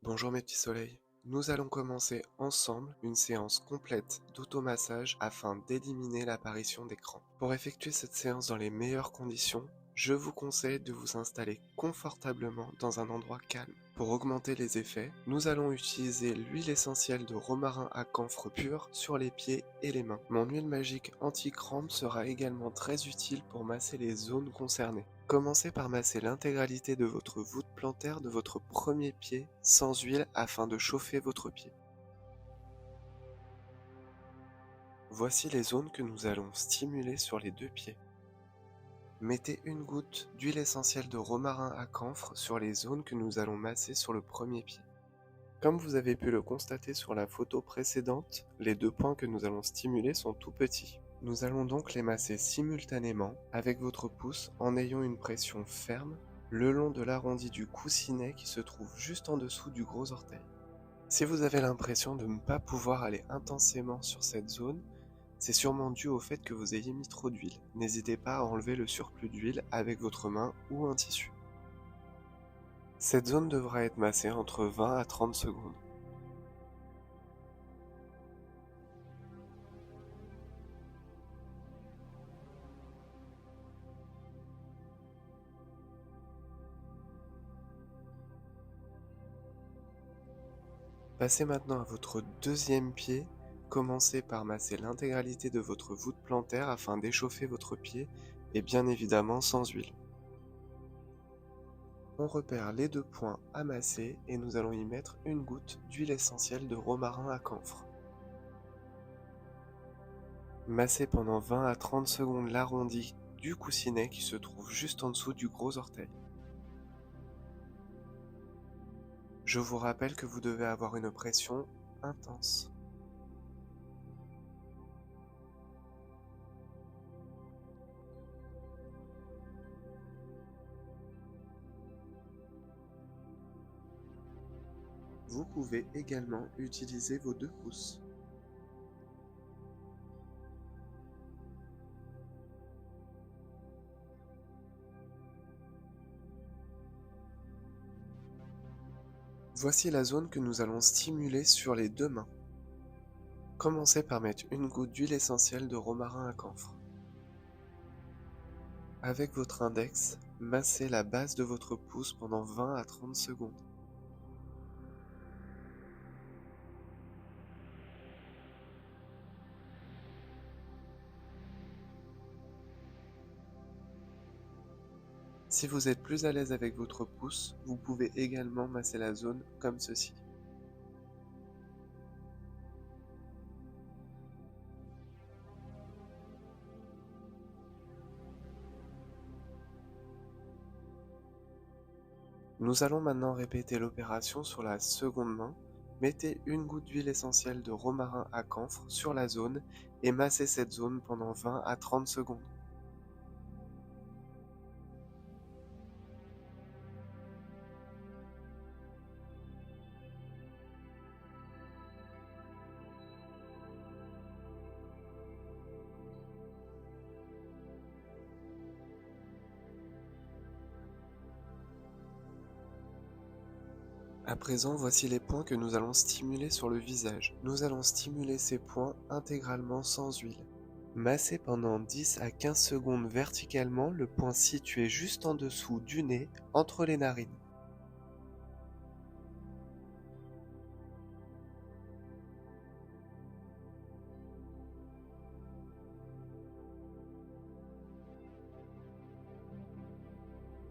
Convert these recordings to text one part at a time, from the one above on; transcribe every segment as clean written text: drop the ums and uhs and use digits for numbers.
Bonjour mes petits soleils. Nous allons commencer ensemble une séance complète d'automassage afin d'éliminer l'apparition d'écran. Pour effectuer cette séance dans les meilleures conditions, je vous conseille de vous installer confortablement dans un endroit calme. Pour augmenter les effets, nous allons utiliser l'huile essentielle de romarin à camphre pur sur les pieds et les mains. Mon huile magique anti-crampe sera également très utile pour masser les zones concernées. Commencez par masser l'intégralité de votre voûte plantaire de votre premier pied sans huile afin de chauffer votre pied. Voici les zones que nous allons stimuler sur les deux pieds. Mettez une goutte d'huile essentielle de romarin à camphre sur les zones que nous allons masser sur le premier pied. Comme vous avez pu le constater sur la photo précédente, les deux points que nous allons stimuler sont tout petits. Nous allons donc les masser simultanément avec votre pouce en ayant une pression ferme le long de l'arrondi du coussinet qui se trouve juste en dessous du gros orteil. Si vous avez l'impression de ne pas pouvoir aller intensément sur cette zone, c'est sûrement dû au fait que vous ayez mis trop d'huile. N'hésitez pas à enlever le surplus d'huile avec votre main ou un tissu. Cette zone devra être massée entre 20 à 30 secondes. Passez maintenant à votre deuxième pied. Commencez par masser l'intégralité de votre voûte plantaire afin d'échauffer votre pied et bien évidemment sans huile. On repère les deux points à masser et nous allons y mettre une goutte d'huile essentielle de romarin à camphre. Massez pendant 20 à 30 secondes l'arrondi du coussinet qui se trouve juste en dessous du gros orteil. Je vous rappelle que vous devez avoir une pression intense. Vous pouvez également utiliser vos deux pouces. Voici la zone que nous allons stimuler sur les deux mains. Commencez par mettre une goutte d'huile essentielle de romarin à camphre. Avec votre index, massez la base de votre pouce pendant 20 à 30 secondes. Si vous êtes plus à l'aise avec votre pouce, vous pouvez également masser la zone comme ceci. Nous allons maintenant répéter l'opération sur la seconde main. Mettez une goutte d'huile essentielle de romarin à camphre sur la zone et massez cette zone pendant 20 à 30 secondes. À présent, voici les points que nous allons stimuler sur le visage. Nous allons stimuler ces points intégralement sans huile. Massez pendant 10 à 15 secondes verticalement le point situé juste en dessous du nez, entre les narines.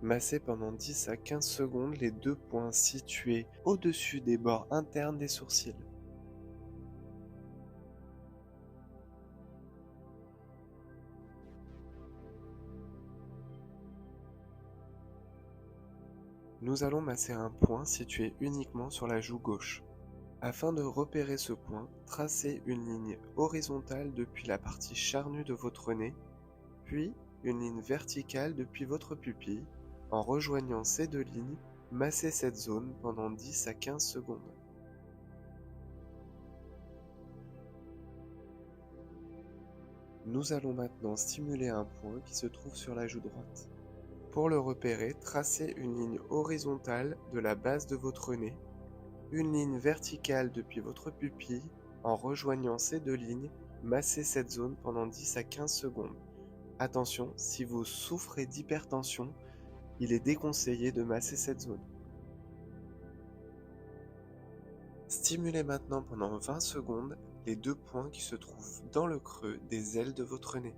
Massez pendant 10 à 15 secondes les deux points situés au-dessus des bords internes des sourcils. Nous allons masser un point situé uniquement sur la joue gauche. Afin de repérer ce point, tracez une ligne horizontale depuis la partie charnue de votre nez, puis une ligne verticale depuis votre pupille. En rejoignant ces deux lignes, massez cette zone pendant 10 à 15 secondes. Nous allons maintenant stimuler un point qui se trouve sur la joue droite. Pour le repérer, tracez une ligne horizontale de la base de votre nez, une ligne verticale depuis votre pupille. En rejoignant ces deux lignes, massez cette zone pendant 10 à 15 secondes. Attention, si vous souffrez d'hypertension, il est déconseillé de masser cette zone. Stimulez maintenant pendant 20 secondes les deux points qui se trouvent dans le creux des ailes de votre nez.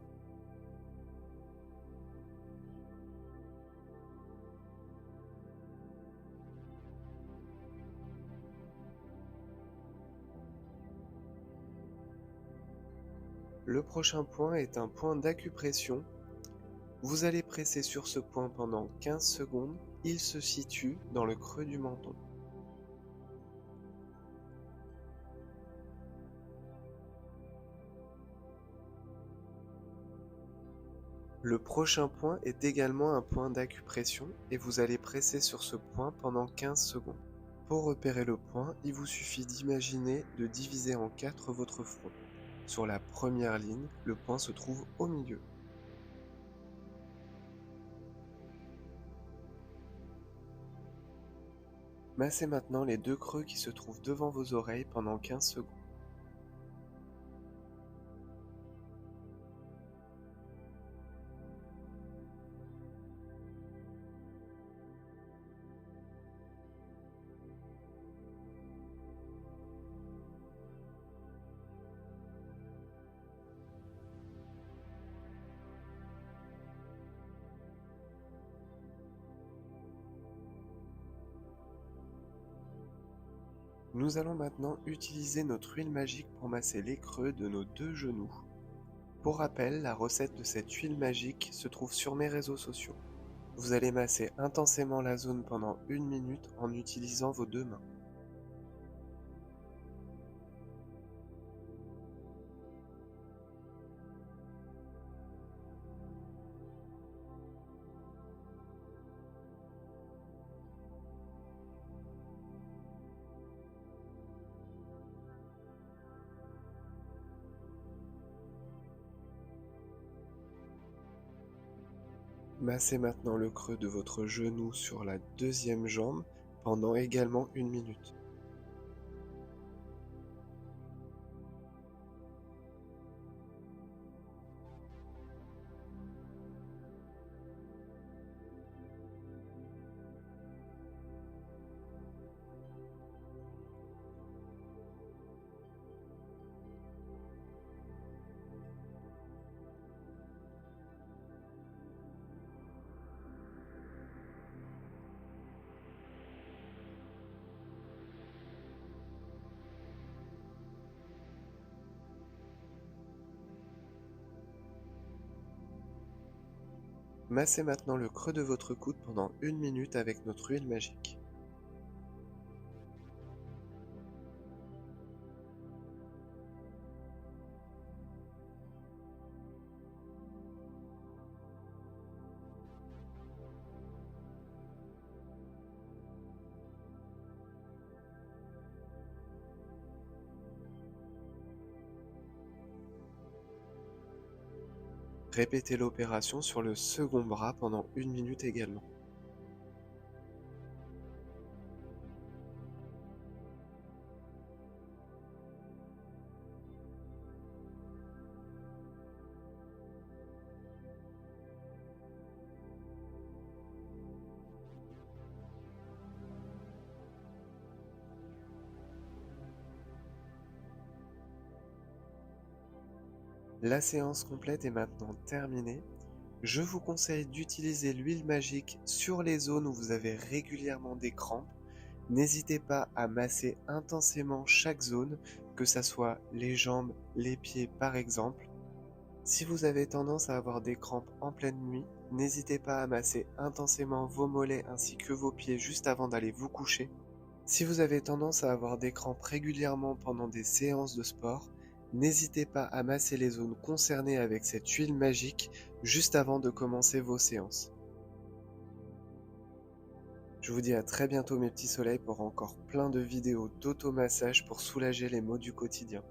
Le prochain point est un point d'acupression. Vous allez presser sur ce point pendant 15 secondes. Il se situe dans le creux du menton. Le prochain point est également un point d'acupression et vous allez presser sur ce point pendant 15 secondes. Pour repérer le point, il vous suffit d'imaginer de diviser en 4 votre front. Sur la première ligne, le point se trouve au milieu. Massez maintenant les deux creux qui se trouvent devant vos oreilles pendant 15 secondes. Nous allons maintenant utiliser notre huile magique pour masser les creux de nos deux genoux. Pour rappel, la recette de cette huile magique se trouve sur mes réseaux sociaux. Vous allez masser intensément la zone pendant 1 minute en utilisant vos deux mains. Massez maintenant le creux de votre genou sur la deuxième jambe pendant également 1 minute. Massez maintenant le creux de votre coude pendant 1 minute avec notre huile magique. Répétez l'opération sur le second bras pendant 1 minute également. La séance complète est maintenant terminée. Je vous conseille d'utiliser l'huile magique sur les zones où vous avez régulièrement des crampes. N'hésitez pas à masser intensément chaque zone, que ce soit les jambes, les pieds par exemple. Si vous avez tendance à avoir des crampes en pleine nuit, n'hésitez pas à masser intensément vos mollets ainsi que vos pieds juste avant d'aller vous coucher. Si vous avez tendance à avoir des crampes régulièrement pendant des séances de sport, n'hésitez pas à masser les zones concernées avec cette huile magique juste avant de commencer vos séances. Je vous dis à très bientôt mes petits soleils pour encore plein de vidéos d'automassage pour soulager les maux du quotidien.